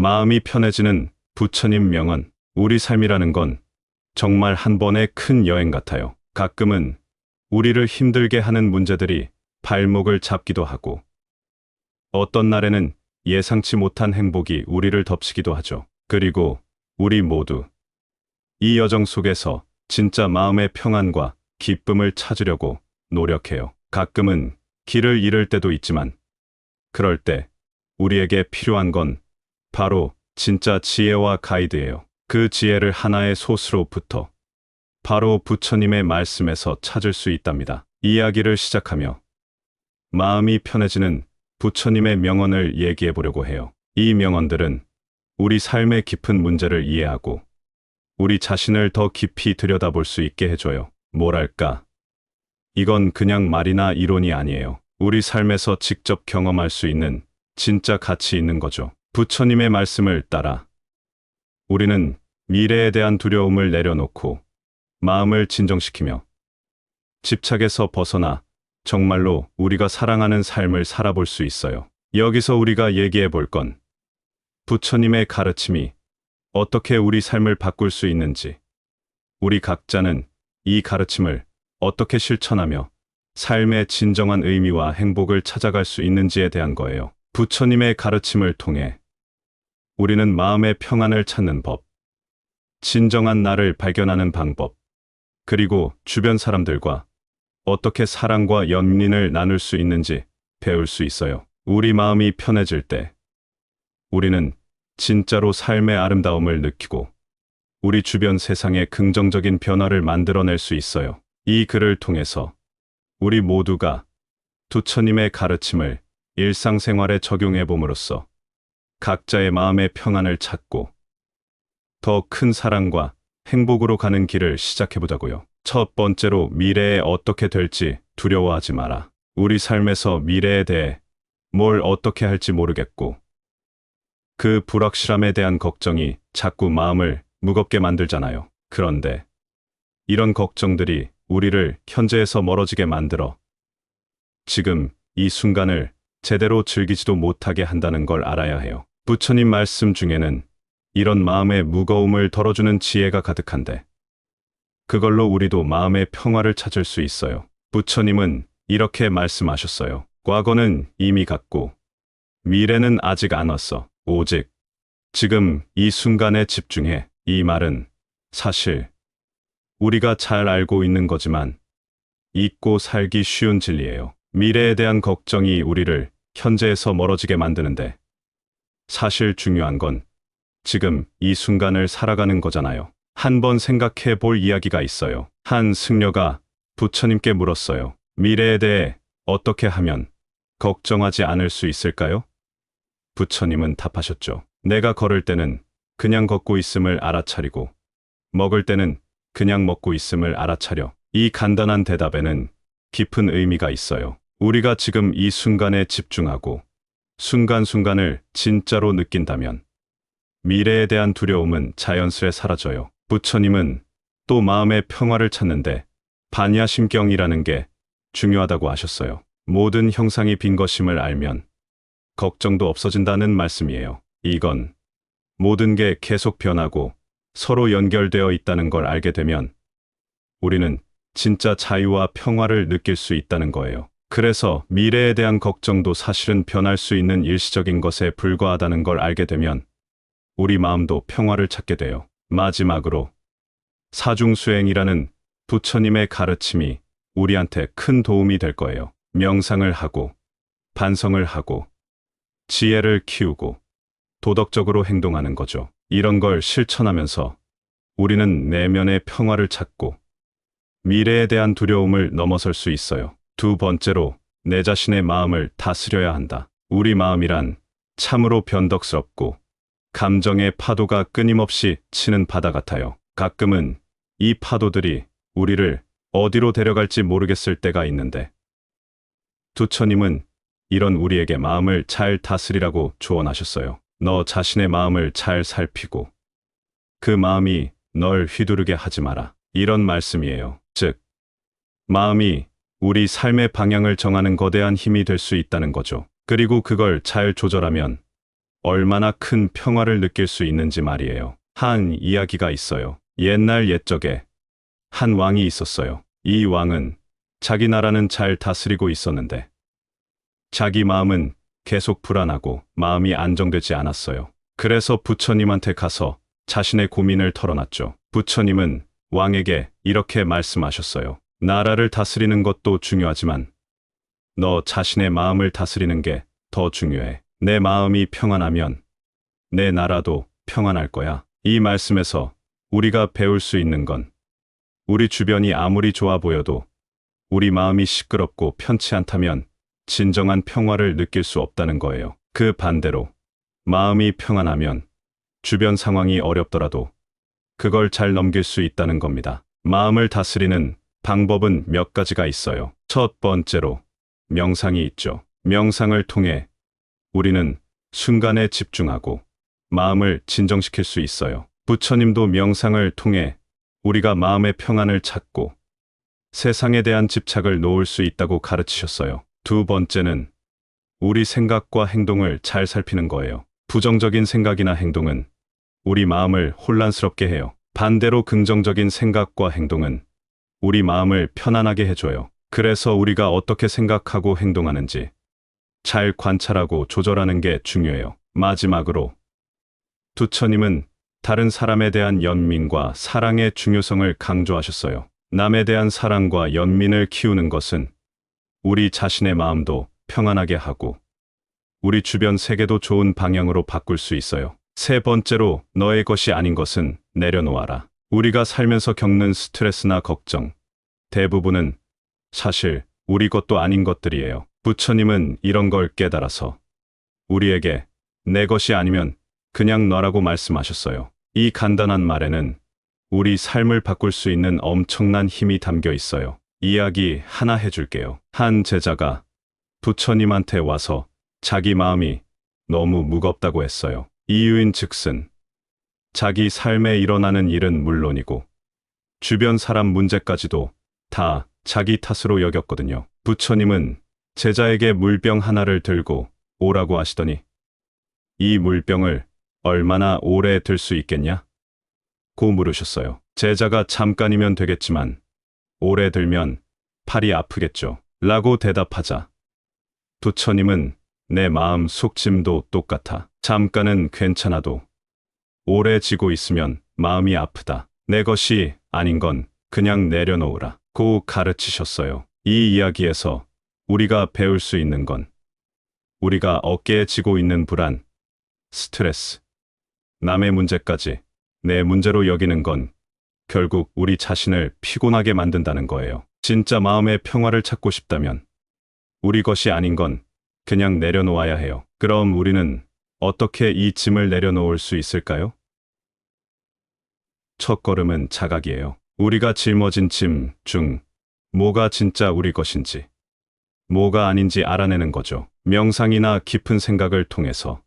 마음이 편해지는 부처님 명언. 우리 삶이라는 건 정말 한 번의 큰 여행 같아요. 가끔은 우리를 힘들게 하는 문제들이 발목을 잡기도 하고, 어떤 날에는 예상치 못한 행복이 우리를 덮치기도 하죠. 그리고 우리 모두 이 여정 속에서 진짜 마음의 평안과 기쁨을 찾으려고 노력해요. 가끔은 길을 잃을 때도 있지만, 그럴 때 우리에게 필요한 건 바로 진짜 지혜와 가이드예요. 그 지혜를 하나의 소스로부터 바로 부처님의 말씀에서 찾을 수 있답니다. 이야기를 시작하며 마음이 편해지는 부처님의 명언을 얘기해 보려고 해요. 이 명언들은 우리 삶의 깊은 문제를 이해하고 우리 자신을 더 깊이 들여다볼 수 있게 해줘요. 뭐랄까, 이건 그냥 말이나 이론이 아니에요. 우리 삶에서 직접 경험할 수 있는 진짜 가치 있는 거죠. 부처님의 말씀을 따라 우리는 미래에 대한 두려움을 내려놓고 마음을 진정시키며 집착에서 벗어나 정말로 우리가 사랑하는 삶을 살아볼 수 있어요. 여기서 우리가 얘기해 볼 건 부처님의 가르침이 어떻게 우리 삶을 바꿀 수 있는지, 우리 각자는 이 가르침을 어떻게 실천하며 삶의 진정한 의미와 행복을 찾아갈 수 있는지에 대한 거예요. 부처님의 가르침을 통해 우리는 마음의 평안을 찾는 법, 진정한 나를 발견하는 방법, 그리고 주변 사람들과 어떻게 사랑과 연민을 나눌 수 있는지 배울 수 있어요. 우리 마음이 편해질 때 우리는 진짜로 삶의 아름다움을 느끼고 우리 주변 세상에 긍정적인 변화를 만들어낼 수 있어요. 이 글을 통해서 우리 모두가 부처님의 가르침을 일상생활에 적용해 봄으로써 각자의 마음의 평안을 찾고 더 큰 사랑과 행복으로 가는 길을 시작해보자고요. 첫 번째로, 미래에 어떻게 될지 두려워하지 마라. 우리 삶에서 미래에 대해 뭘 어떻게 할지 모르겠고 그 불확실함에 대한 걱정이 자꾸 마음을 무겁게 만들잖아요. 그런데 이런 걱정들이 우리를 현재에서 멀어지게 만들어 지금 이 순간을 제대로 즐기지도 못하게 한다는 걸 알아야 해요. 부처님 말씀 중에는 이런 마음의 무거움을 덜어주는 지혜가 가득한데 그걸로 우리도 마음의 평화를 찾을 수 있어요. 부처님은 이렇게 말씀하셨어요. 과거는 이미 갔고 미래는 아직 안 왔어. 오직 지금 이 순간에 집중해. 이 말은 사실 우리가 잘 알고 있는 거지만 잊고 살기 쉬운 진리예요. 미래에 대한 걱정이 우리를 현재에서 멀어지게 만드는데 사실 중요한 건 지금 이 순간을 살아가는 거잖아요. 한번 생각해 볼 이야기가 있어요. 한 승려가 부처님께 물었어요. 미래에 대해 어떻게 하면 걱정하지 않을 수 있을까요? 부처님은 답하셨죠. 내가 걸을 때는 그냥 걷고 있음을 알아차리고 먹을 때는 그냥 먹고 있음을 알아차려. 이 간단한 대답에는 깊은 의미가 있어요. 우리가 지금 이 순간에 집중하고 순간순간을 진짜로 느낀다면 미래에 대한 두려움은 자연스레 사라져요. 부처님은 또 마음의 평화를 찾는데 반야심경이라는 게 중요하다고 하셨어요. 모든 형상이 빈 것임을 알면 걱정도 없어진다는 말씀이에요. 이건 모든 게 계속 변하고 서로 연결되어 있다는 걸 알게 되면 우리는 진짜 자유와 평화를 느낄 수 있다는 거예요. 그래서 미래에 대한 걱정도 사실은 변할 수 있는 일시적인 것에 불과하다는 걸 알게 되면 우리 마음도 평화를 찾게 돼요. 마지막으로 사중수행이라는 부처님의 가르침이 우리한테 큰 도움이 될 거예요. 명상을 하고 반성을 하고 지혜를 키우고 도덕적으로 행동하는 거죠. 이런 걸 실천하면서 우리는 내면의 평화를 찾고 미래에 대한 두려움을 넘어설 수 있어요. 두 번째로, 내 자신의 마음을 다스려야 한다. 우리 마음이란 참으로 변덕스럽고 감정의 파도가 끊임없이 치는 바다 같아요. 가끔은 이 파도들이 우리를 어디로 데려갈지 모르겠을 때가 있는데 부처님은 이런 우리에게 마음을 잘 다스리라고 조언하셨어요. 너 자신의 마음을 잘 살피고 그 마음이 널 휘두르게 하지 마라. 이런 말씀이에요. 즉, 마음이 우리 삶의 방향을 정하는 거대한 힘이 될 수 있다는 거죠. 그리고 그걸 잘 조절하면 얼마나 큰 평화를 느낄 수 있는지 말이에요. 한 이야기가 있어요. 옛날 옛적에 한 왕이 있었어요. 이 왕은 자기 나라는 잘 다스리고 있었는데 자기 마음은 계속 불안하고 마음이 안정되지 않았어요. 그래서 부처님한테 가서 자신의 고민을 털어놨죠. 부처님은 왕에게 이렇게 말씀하셨어요. 나라를 다스리는 것도 중요하지만 너 자신의 마음을 다스리는 게 더 중요해. 내 마음이 평안하면 내 나라도 평안할 거야. 이 말씀에서 우리가 배울 수 있는 건 우리 주변이 아무리 좋아 보여도 우리 마음이 시끄럽고 편치 않다면 진정한 평화를 느낄 수 없다는 거예요. 그 반대로 마음이 평안하면 주변 상황이 어렵더라도 그걸 잘 넘길 수 있다는 겁니다. 마음을 다스리는 방법은 몇 가지가 있어요. 첫 번째로 명상이 있죠. 명상을 통해 우리는 순간에 집중하고 마음을 진정시킬 수 있어요. 부처님도 명상을 통해 우리가 마음의 평안을 찾고 세상에 대한 집착을 놓을 수 있다고 가르치셨어요. 두 번째는 우리 생각과 행동을 잘 살피는 거예요. 부정적인 생각이나 행동은 우리 마음을 혼란스럽게 해요. 반대로 긍정적인 생각과 행동은 우리 마음을 편안하게 해줘요. 그래서 우리가 어떻게 생각하고 행동하는지 잘 관찰하고 조절하는 게 중요해요. 마지막으로 부처님은 다른 사람에 대한 연민과 사랑의 중요성을 강조하셨어요. 남에 대한 사랑과 연민을 키우는 것은 우리 자신의 마음도 평안하게 하고 우리 주변 세계도 좋은 방향으로 바꿀 수 있어요. 세 번째로 너의 것이 아닌 것은 내려놓아라. 우리가 살면서 겪는 스트레스나 걱정, 대부분은 사실 우리 것도 아닌 것들이에요. 부처님은 이런 걸 깨달아서 우리에게 내 것이 아니면 그냥 놔라고 말씀하셨어요. 이 간단한 말에는 우리 삶을 바꿀 수 있는 엄청난 힘이 담겨 있어요. 이야기 하나 해줄게요. 한 제자가 부처님한테 와서 자기 마음이 너무 무겁다고 했어요. 이유인 즉슨 자기 삶에 일어나는 일은 물론이고 주변 사람 문제까지도 다 자기 탓으로 여겼거든요. 부처님은 제자에게 물병 하나를 들고 오라고 하시더니 이 물병을 얼마나 오래 들 수 있겠냐? 고 물으셨어요. 제자가 잠깐이면 되겠지만 오래 들면 팔이 아프겠죠. 라고 대답하자 부처님은 내 마음 속짐도 똑같아. 잠깐은 괜찮아도 오래 지고 있으면 마음이 아프다. 내 것이 아닌 건 그냥 내려놓으라. 고 가르치셨어요. 이 이야기에서 우리가 배울 수 있는 건 우리가 어깨에 지고 있는 불안, 스트레스, 남의 문제까지 내 문제로 여기는 건 결국 우리 자신을 피곤하게 만든다는 거예요. 진짜 마음의 평화를 찾고 싶다면 우리 것이 아닌 건 그냥 내려놓아야 해요. 그럼 우리는 어떻게 이 짐을 내려놓을 수 있을까요? 첫 걸음은 자각이에요. 우리가 짊어진 짐 중 뭐가 진짜 우리 것인지, 뭐가 아닌지 알아내는 거죠. 명상이나 깊은 생각을 통해서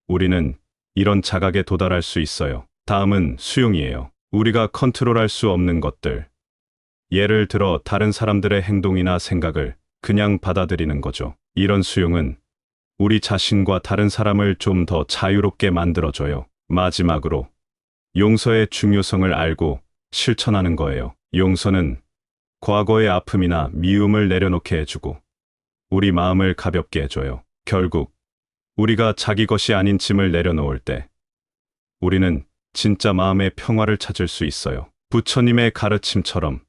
우리는 이런 자각에 도달할 수 있어요. 다음은 수용이에요. 우리가 컨트롤할 수 없는 것들. 예를 들어 다른 사람들의 행동이나 생각을 그냥 받아들이는 거죠. 이런 수용은 우리 자신과 다른 사람을 좀 더 자유롭게 만들어줘요. 마지막으로 용서의 중요성을 알고 실천하는 거예요. 용서는 과거의 아픔이나 미움을 내려놓게 해주고 우리 마음을 가볍게 해줘요. 결국 우리가 자기 것이 아닌 짐을 내려놓을 때 우리는 진짜 마음의 평화를 찾을 수 있어요. 부처님의 가르침처럼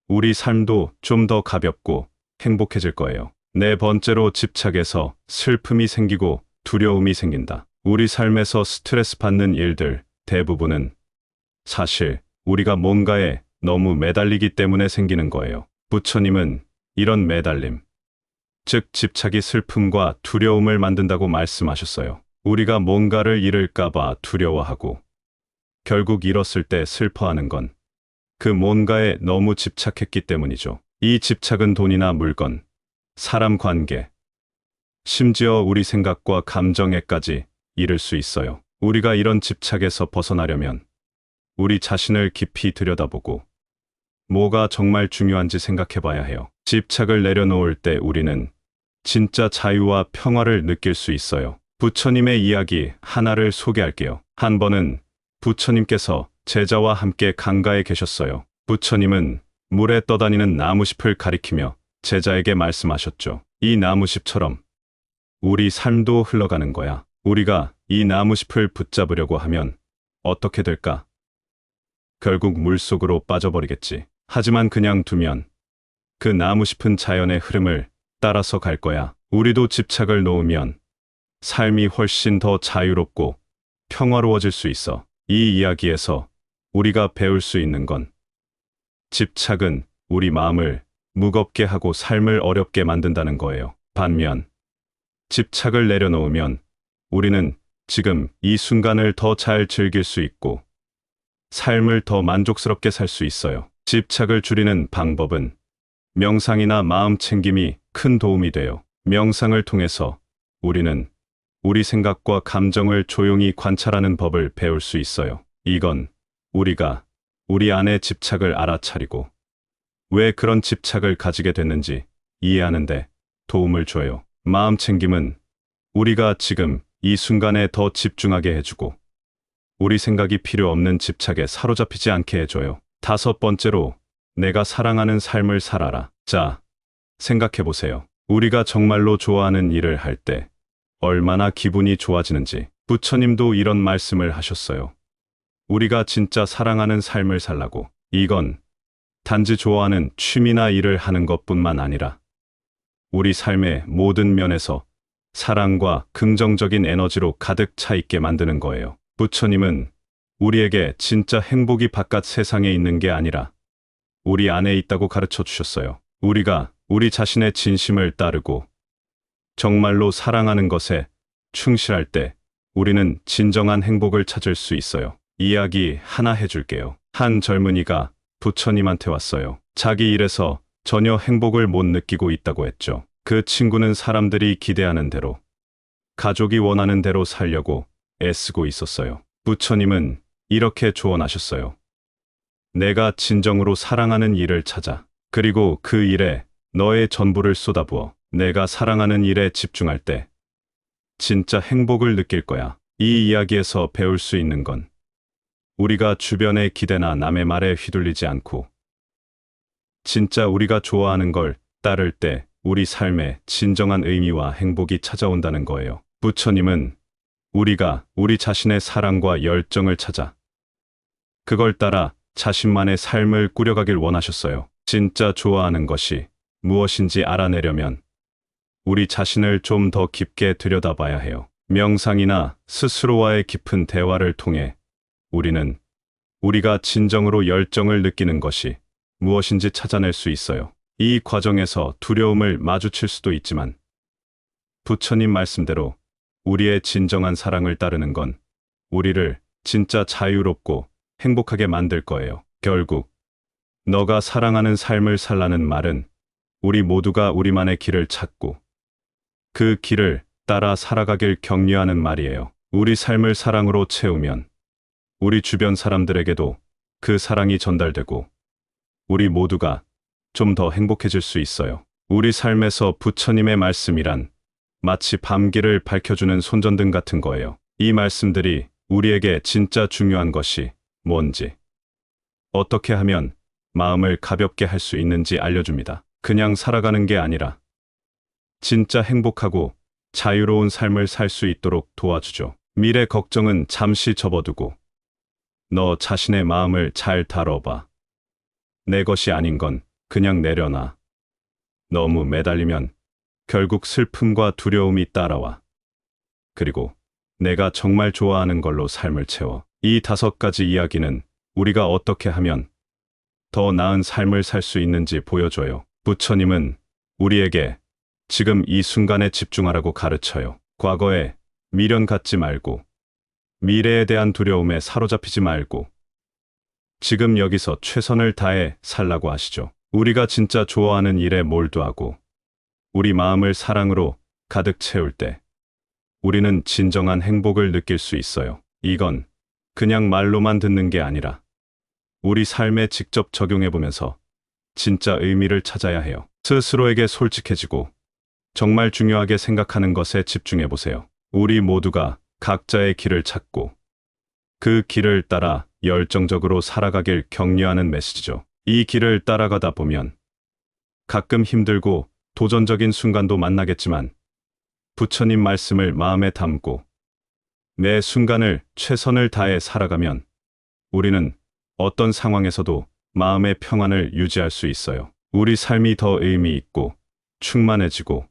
우리 삶도 좀 더 가볍고 행복해질 거예요. 네 번째로 집착에서 슬픔이 생기고 두려움이 생긴다. 우리 삶에서 스트레스 받는 일들 대부분은 사실 우리가 뭔가에 너무 매달리기 때문에 생기는 거예요. 부처님은 이런 매달림, 즉 집착이 슬픔과 두려움을 만든다고 말씀하셨어요. 우리가 뭔가를 잃을까봐 두려워하고 결국 잃었을 때 슬퍼하는 건 그 뭔가에 너무 집착했기 때문이죠. 이 집착은 돈이나 물건, 사람 관계, 심지어 우리 생각과 감정에까지 이를 수 있어요. 우리가 이런 집착에서 벗어나려면 우리 자신을 깊이 들여다보고 뭐가 정말 중요한지 생각해 봐야 해요. 집착을 내려놓을 때 우리는 진짜 자유와 평화를 느낄 수 있어요. 부처님의 이야기 하나를 소개할게요. 한 번은 부처님께서 제자와 함께 강가에 계셨어요. 부처님은 물에 떠다니는 나무잎을 가리키며 제자에게 말씀하셨죠. 이 나무잎처럼 우리 삶도 흘러가는 거야. 우리가 이 나무잎을 붙잡으려고 하면 어떻게 될까? 결국 물속으로 빠져버리겠지. 하지만 그냥 두면 그 나무잎은 자연의 흐름을 따라서 갈 거야. 우리도 집착을 놓으면 삶이 훨씬 더 자유롭고 평화로워질 수 있어. 이 이야기에서 우리가 배울 수 있는 건 집착은 우리 마음을 무겁게 하고 삶을 어렵게 만든다는 거예요. 반면 집착을 내려놓으면 우리는 지금 이 순간을 더 잘 즐길 수 있고 삶을 더 만족스럽게 살 수 있어요. 집착을 줄이는 방법은 명상이나 마음 챙김이 큰 도움이 돼요. 명상을 통해서 우리는 우리 생각과 감정을 조용히 관찰하는 법을 배울 수 있어요. 이건 우리가 우리 안의 집착을 알아차리고 왜 그런 집착을 가지게 됐는지 이해하는데 도움을 줘요. 마음 챙김은 우리가 지금 이 순간에 더 집중하게 해주고 우리 생각이 필요 없는 집착에 사로잡히지 않게 해줘요. 다섯 번째로 내가 사랑하는 삶을 살아라. 자, 생각해 보세요. 우리가 정말로 좋아하는 일을 할 때 얼마나 기분이 좋아지는지. 부처님도 이런 말씀을 하셨어요. 우리가 진짜 사랑하는 삶을 살라고. 이건 단지 좋아하는 취미나 일을 하는 것뿐만 아니라 우리 삶의 모든 면에서 사랑과 긍정적인 에너지로 가득 차 있게 만드는 거예요. 부처님은 우리에게 진짜 행복이 바깥 세상에 있는 게 아니라 우리 안에 있다고 가르쳐 주셨어요. 우리가 우리 자신의 진심을 따르고 정말로 사랑하는 것에 충실할 때 우리는 진정한 행복을 찾을 수 있어요. 이야기 하나 해줄게요. 한 젊은이가 부처님한테 왔어요. 자기 일에서 전혀 행복을 못 느끼고 있다고 했죠. 그 친구는 사람들이 기대하는 대로, 가족이 원하는 대로 살려고 애쓰고 있었어요. 부처님은 이렇게 조언하셨어요. 내가 진정으로 사랑하는 일을 찾아. 그리고 그 일에 너의 전부를 쏟아부어. 내가 사랑하는 일에 집중할 때 진짜 행복을 느낄 거야. 이 이야기에서 배울 수 있는 건 우리가 주변의 기대나 남의 말에 휘둘리지 않고 진짜 우리가 좋아하는 걸 따를 때 우리 삶에 진정한 의미와 행복이 찾아온다는 거예요. 부처님은 우리가 우리 자신의 사랑과 열정을 찾아 그걸 따라 자신만의 삶을 꾸려가길 원하셨어요. 진짜 좋아하는 것이 무엇인지 알아내려면 우리 자신을 좀 더 깊게 들여다봐야 해요. 명상이나 스스로와의 깊은 대화를 통해 우리는 우리가 진정으로 열정을 느끼는 것이 무엇인지 찾아낼 수 있어요. 이 과정에서 두려움을 마주칠 수도 있지만 부처님 말씀대로 우리의 진정한 사랑을 따르는 건 우리를 진짜 자유롭고 행복하게 만들 거예요. 결국 너가 사랑하는 삶을 살라는 말은 우리 모두가 우리만의 길을 찾고 그 길을 따라 살아가길 격려하는 말이에요. 우리 삶을 사랑으로 채우면 우리 주변 사람들에게도 그 사랑이 전달되고 우리 모두가 좀 더 행복해질 수 있어요. 우리 삶에서 부처님의 말씀이란 마치 밤길을 밝혀주는 손전등 같은 거예요. 이 말씀들이 우리에게 진짜 중요한 것이 뭔지, 어떻게 하면 마음을 가볍게 할 수 있는지 알려줍니다. 그냥 살아가는 게 아니라 진짜 행복하고 자유로운 삶을 살 수 있도록 도와주죠. 미래 걱정은 잠시 접어두고 너 자신의 마음을 잘 다뤄봐. 내 것이 아닌 건 그냥 내려놔. 너무 매달리면 결국 슬픔과 두려움이 따라와. 그리고 내가 정말 좋아하는 걸로 삶을 채워. 이 5가지 이야기는 우리가 어떻게 하면 더 나은 삶을 살 수 있는지 보여줘요. 부처님은 우리에게 지금 이 순간에 집중하라고 가르쳐요. 과거에 미련 갖지 말고 미래에 대한 두려움에 사로잡히지 말고 지금 여기서 최선을 다해 살라고 하시죠. 우리가 진짜 좋아하는 일에 몰두하고 우리 마음을 사랑으로 가득 채울 때 우리는 진정한 행복을 느낄 수 있어요. 이건 그냥 말로만 듣는 게 아니라 우리 삶에 직접 적용해보면서 진짜 의미를 찾아야 해요. 스스로에게 솔직해지고 정말 중요하게 생각하는 것에 집중해보세요. 우리 모두가 각자의 길을 찾고 그 길을 따라 열정적으로 살아가길 격려하는 메시지죠. 이 길을 따라가다 보면 가끔 힘들고 도전적인 순간도 만나겠지만 부처님 말씀을 마음에 담고 매 순간을 최선을 다해 살아가면 우리는 어떤 상황에서도 마음의 평안을 유지할 수 있어요. 우리 삶이 더 의미 있고 충만해지고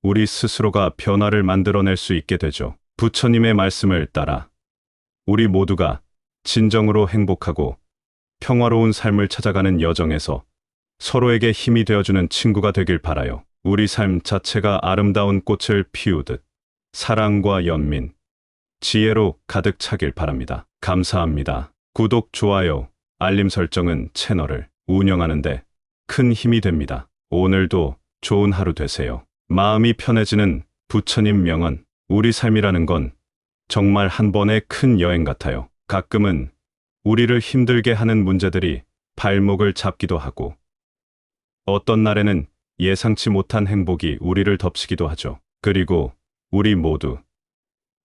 우리 스스로가 변화를 만들어낼 수 있게 되죠. 부처님의 말씀을 따라 우리 모두가 진정으로 행복하고 평화로운 삶을 찾아가는 여정에서 서로에게 힘이 되어주는 친구가 되길 바라요. 우리 삶 자체가 아름다운 꽃을 피우듯 사랑과 연민, 지혜로 가득 차길 바랍니다. 감사합니다. 구독, 좋아요, 알림 설정은 채널을 운영하는데 큰 힘이 됩니다. 오늘도 좋은 하루 되세요. 마음이 편해지는 부처님 명언. 우리 삶이라는 건 정말 한 번의 큰 여행 같아요. 가끔은 우리를 힘들게 하는 문제들이 발목을 잡기도 하고 어떤 날에는 예상치 못한 행복이 우리를 덮치기도 하죠. 그리고 우리 모두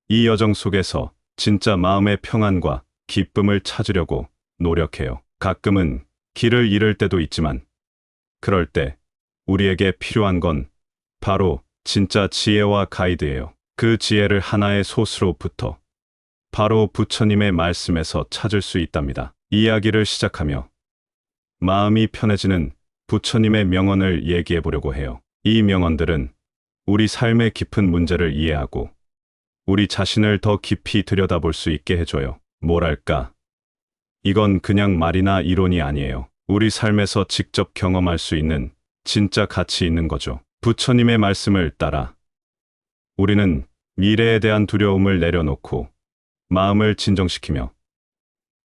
이 여정 속에서 진짜 마음의 평안과 기쁨을 찾으려고 노력해요. 가끔은 길을 잃을 때도 있지만 그럴 때 우리에게 필요한 건 바로 진짜 지혜와 가이드예요. 그 지혜를 하나의 소스로부터 바로 부처님의 말씀에서 찾을 수 있답니다. 이야기를 시작하며 마음이 편해지는 부처님의 명언을 얘기해 보려고 해요. 이 명언들은 우리 삶의 깊은 문제를 이해하고 우리 자신을 더 깊이 들여다볼 수 있게 해줘요. 뭐랄까? 이건 그냥 말이나 이론이 아니에요. 우리 삶에서 직접 경험할 수 있는 진짜 가치 있는 거죠. 부처님의 말씀을 따라 우리는 미래에 대한 두려움을 내려놓고 마음을 진정시키며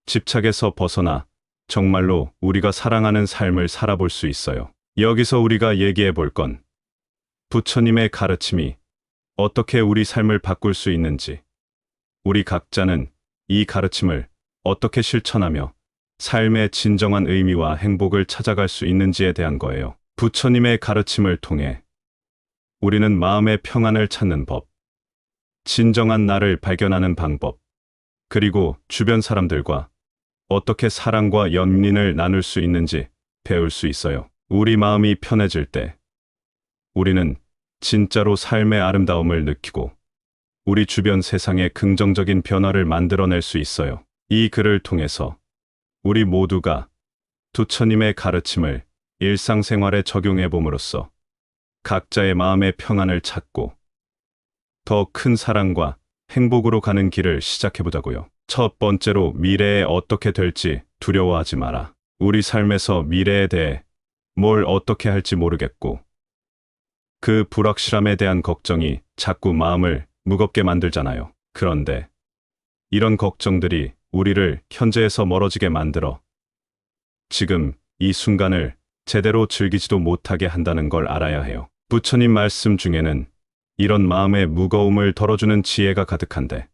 집착에서 벗어나 정말로 우리가 사랑하는 삶을 살아볼 수 있어요. 여기서 우리가 얘기해 볼 건 부처님의 가르침이 어떻게 우리 삶을 바꿀 수 있는지, 우리 각자는 이 가르침을 어떻게 실천하며 삶의 진정한 의미와 행복을 찾아갈 수 있는지에 대한 거예요. 부처님의 가르침을 통해 우리는 마음의 평안을 찾는 법, 진정한 나를 발견하는 방법, 그리고 주변 사람들과 어떻게 사랑과 연민을 나눌 수 있는지 배울 수 있어요. 우리 마음이 편해질 때 우리는 진짜로 삶의 아름다움을 느끼고 우리 주변 세상에 긍정적인 변화를 만들어낼 수 있어요. 이 글을 통해서 우리 모두가 부처님의 가르침을 일상생활에 적용해 봄으로써 각자의 마음의 평안을 찾고 더 큰 사랑과 행복으로 가는 길을 시작해 보자고요. 첫 번째로 미래에 어떻게 될지 두려워하지 마라. 우리 삶에서 미래에 대해 뭘 어떻게 할지 모르겠고 그 불확실함에 대한 걱정이 자꾸 마음을 무겁게 만들잖아요. 그런데 이런 걱정들이 우리를 현재에서 멀어지게 만들어 지금 이 순간을 제대로 즐기지도 못하게 한다는 걸 알아야 해요. 부처님 말씀 중에는 이런 마음의 무거움을 덜어주는 지혜가 가득한데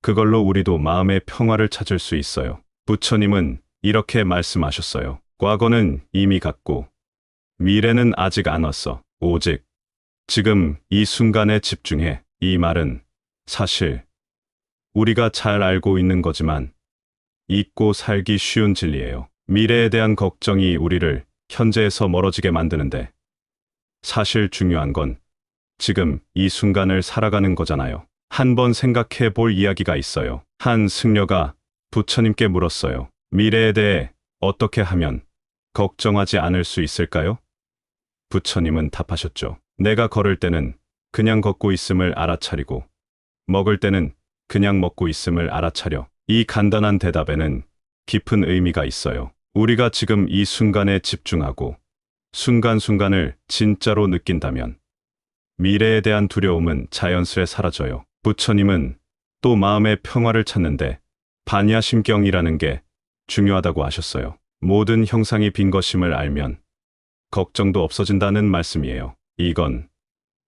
그걸로 우리도 마음의 평화를 찾을 수 있어요. 부처님은 이렇게 말씀하셨어요. 과거는 이미 갔고 미래는 아직 안 왔어. 오직 지금 이 순간에 집중해. 이 말은 사실 우리가 잘 알고 있는 거지만 잊고 살기 쉬운 진리예요. 미래에 대한 걱정이 우리를 현재에서 멀어지게 만드는데 사실 중요한 건 지금 이 순간을 살아가는 거잖아요. 한번 생각해 볼 이야기가 있어요. 한 승려가 부처님께 물었어요. 미래에 대해 어떻게 하면 걱정하지 않을 수 있을까요? 부처님은 답하셨죠. 내가 걸을 때는 그냥 걷고 있음을 알아차리고 먹을 때는 그냥 먹고 있음을 알아차려. 이 간단한 대답에는 깊은 의미가 있어요. 우리가 지금 이 순간에 집중하고 순간순간을 진짜로 느낀다면 미래에 대한 두려움은 자연스레 사라져요. 부처님은 또 마음의 평화를 찾는데 반야심경이라는 게 중요하다고 하셨어요. 모든 형상이 빈 것임을 알면 걱정도 없어진다는 말씀이에요. 이건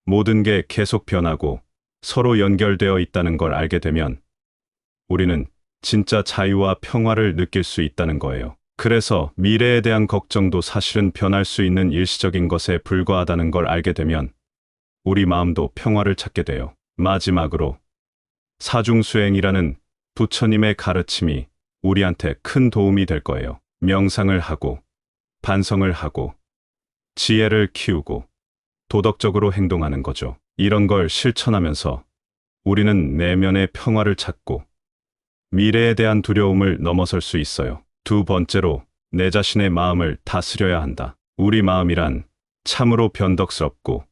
모든 게 계속 변하고 서로 연결되어 있다는 걸 알게 되면 우리는 진짜 자유와 평화를 느낄 수 있다는 거예요. 그래서 미래에 대한 걱정도 사실은 변할 수 있는 일시적인 것에 불과하다는 걸 알게 되면 우리 마음도 평화를 찾게 돼요. 마지막으로 사중수행이라는 부처님의 가르침이 우리한테 큰 도움이 될 거예요. 명상을 하고, 반성을 하고, 지혜를 키우고, 도덕적으로 행동하는 거죠. 이런 걸 실천하면서 우리는 내면의 평화를 찾고, 미래에 대한 두려움을 넘어설 수 있어요. 두 번째로, 내 자신의 마음을 다스려야 한다. 우리 마음이란 참으로 변덕스럽고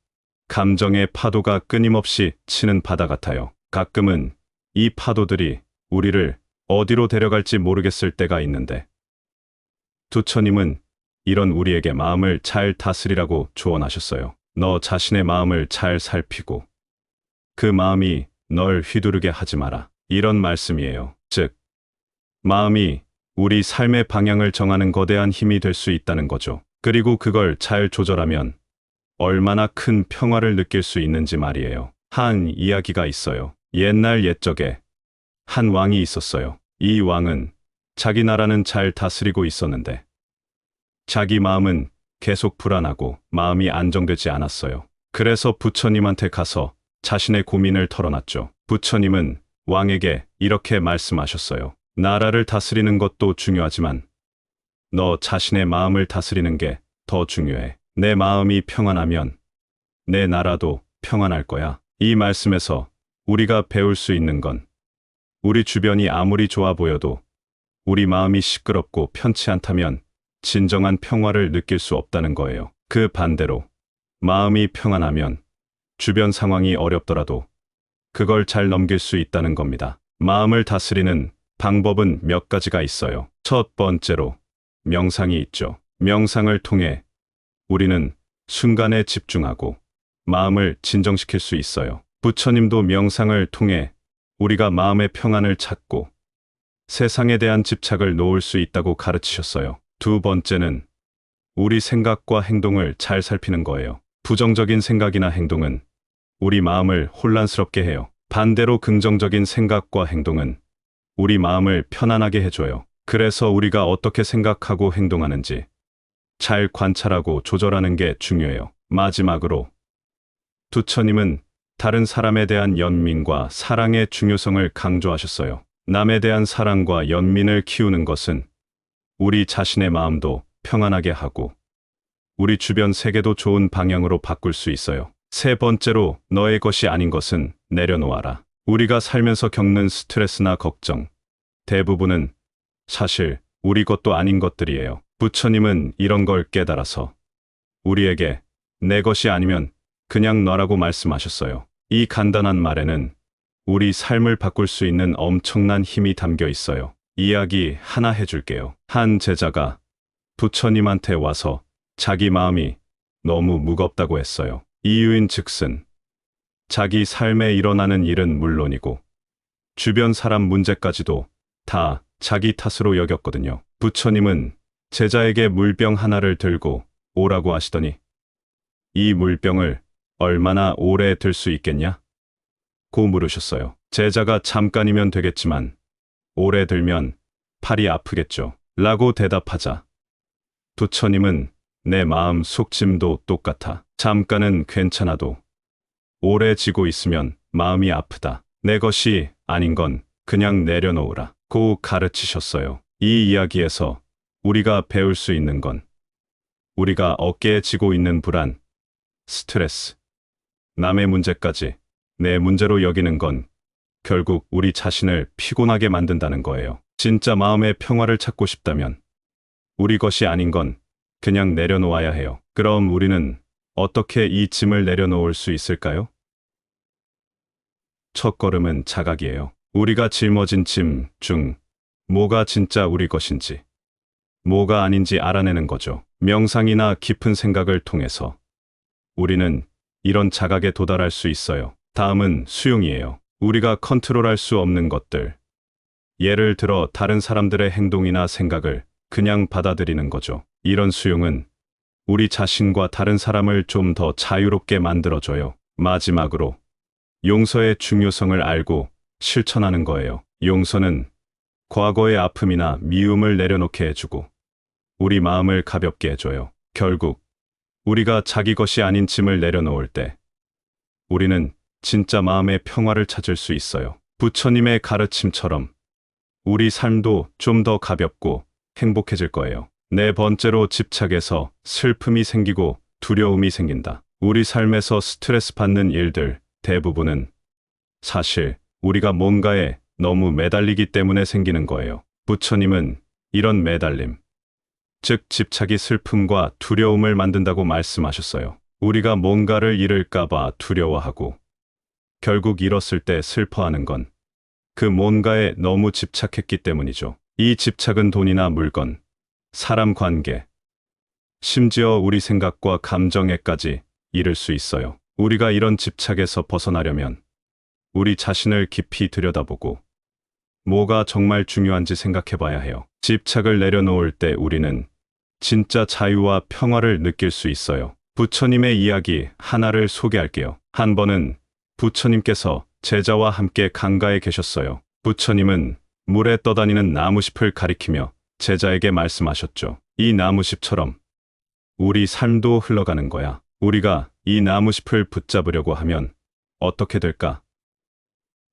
감정의 파도가 끊임없이 치는 바다 같아요. 가끔은 이 파도들이 우리를 어디로 데려갈지 모르겠을 때가 있는데, 부처님은 이런 우리에게 마음을 잘 다스리라고 조언하셨어요. 너 자신의 마음을 잘 살피고 그 마음이 널 휘두르게 하지 마라. 이런 말씀이에요. 즉, 마음이 우리 삶의 방향을 정하는 거대한 힘이 될 수 있다는 거죠. 그리고 그걸 잘 조절하면 얼마나 큰 평화를 느낄 수 있는지 말이에요. 한 이야기가 있어요. 옛날 옛적에 한 왕이 있었어요. 이 왕은 자기 나라는 잘 다스리고 있었는데 자기 마음은 계속 불안하고 마음이 안정되지 않았어요. 그래서 부처님한테 가서 자신의 고민을 털어놨죠. 부처님은 왕에게 이렇게 말씀하셨어요. 나라를 다스리는 것도 중요하지만 너 자신의 마음을 다스리는 게 더 중요해. 내 마음이 평안하면 내 나라도 평안할 거야. 이 말씀에서 우리가 배울 수 있는 건 우리 주변이 아무리 좋아 보여도 우리 마음이 시끄럽고 편치 않다면 진정한 평화를 느낄 수 없다는 거예요. 그 반대로 마음이 평안하면 주변 상황이 어렵더라도 그걸 잘 넘길 수 있다는 겁니다. 마음을 다스리는 방법은 몇 가지가 있어요. 첫 번째로 명상이 있죠. 명상을 통해 우리는 순간에 집중하고 마음을 진정시킬 수 있어요. 부처님도 명상을 통해 우리가 마음의 평안을 찾고 세상에 대한 집착을 놓을 수 있다고 가르치셨어요. 두 번째는 우리 생각과 행동을 잘 살피는 거예요. 부정적인 생각이나 행동은 우리 마음을 혼란스럽게 해요. 반대로 긍정적인 생각과 행동은 우리 마음을 편안하게 해줘요. 그래서 우리가 어떻게 생각하고 행동하는지 잘 관찰하고 조절하는 게 중요해요. 마지막으로 부처님은 다른 사람에 대한 연민과 사랑의 중요성을 강조하셨어요. 남에 대한 사랑과 연민을 키우는 것은 우리 자신의 마음도 평안하게 하고 우리 주변 세계도 좋은 방향으로 바꿀 수 있어요. 세 번째로 너의 것이 아닌 것은 내려놓아라. 우리가 살면서 겪는 스트레스나 걱정, 대부분은 사실 우리 것도 아닌 것들이에요. 부처님은 이런 걸 깨달아서 우리에게 내 것이 아니면 그냥 놔라고 말씀하셨어요. 이 간단한 말에는 우리 삶을 바꿀 수 있는 엄청난 힘이 담겨 있어요. 이야기 하나 해줄게요. 한 제자가 부처님한테 와서 자기 마음이 너무 무겁다고 했어요. 이유인 즉슨 자기 삶에 일어나는 일은 물론이고 주변 사람 문제까지도 다 자기 탓으로 여겼거든요. 부처님은 제자에게 물병 하나를 들고 오라고 하시더니 이 물병을 얼마나 오래 들 수 있겠냐? 고 물으셨어요. 제자가 잠깐이면 되겠지만 오래 들면 팔이 아프겠죠. 라고 대답하자 부처님은 내 마음 속짐도 똑같아. 잠깐은 괜찮아도 오래 지고 있으면 마음이 아프다. 내 것이 아닌 건 그냥 내려놓으라. 고 가르치셨어요. 이 이야기에서 우리가 배울 수 있는 건 우리가 어깨에 지고 있는 불안, 스트레스, 남의 문제까지 내 문제로 여기는 건 결국 우리 자신을 피곤하게 만든다는 거예요. 진짜 마음의 평화를 찾고 싶다면 우리 것이 아닌 건 그냥 내려놓아야 해요. 그럼 우리는 어떻게 이 짐을 내려놓을 수 있을까요? 첫 걸음은 자각이에요. 우리가 짊어진 짐 중 뭐가 진짜 우리 것인지, 뭐가 아닌지 알아내는 거죠. 명상이나 깊은 생각을 통해서 우리는 이런 자각에 도달할 수 있어요. 다음은 수용이에요. 우리가 컨트롤할 수 없는 것들. 예를 들어 다른 사람들의 행동이나 생각을 그냥 받아들이는 거죠. 이런 수용은 우리 자신과 다른 사람을 좀 더 자유롭게 만들어줘요. 마지막으로 용서의 중요성을 알고 실천하는 거예요. 용서는 과거의 아픔이나 미움을 내려놓게 해주고 우리 마음을 가볍게 해줘요. 결국 우리가 자기 것이 아닌 짐을 내려놓을 때 우리는 진짜 마음의 평화를 찾을 수 있어요. 부처님의 가르침처럼 우리 삶도 좀 더 가볍고 행복해질 거예요. 네 번째로 집착에서 슬픔이 생기고 두려움이 생긴다. 우리 삶에서 스트레스 받는 일들 대부분은 사실 우리가 뭔가에 너무 매달리기 때문에 생기는 거예요. 부처님은 이런 매달림, 즉 집착이 슬픔과 두려움을 만든다고 말씀하셨어요. 우리가 뭔가를 잃을까봐 두려워하고 결국 잃었을 때 슬퍼하는 건 그 뭔가에 너무 집착했기 때문이죠. 이 집착은 돈이나 물건, 사람 관계, 심지어 우리 생각과 감정에까지 이를 수 있어요. 우리가 이런 집착에서 벗어나려면 우리 자신을 깊이 들여다보고 뭐가 정말 중요한지 생각해 봐야 해요. 집착을 내려놓을 때 우리는 진짜 자유와 평화를 느낄 수 있어요. 부처님의 이야기 하나를 소개할게요. 한 번은 부처님께서 제자와 함께 강가에 계셨어요. 부처님은 물에 떠다니는 나무잎을 가리키며 제자에게 말씀하셨죠. 이 나무잎처럼 우리 삶도 흘러가는 거야. 우리가 이 나무잎을 붙잡으려고 하면 어떻게 될까?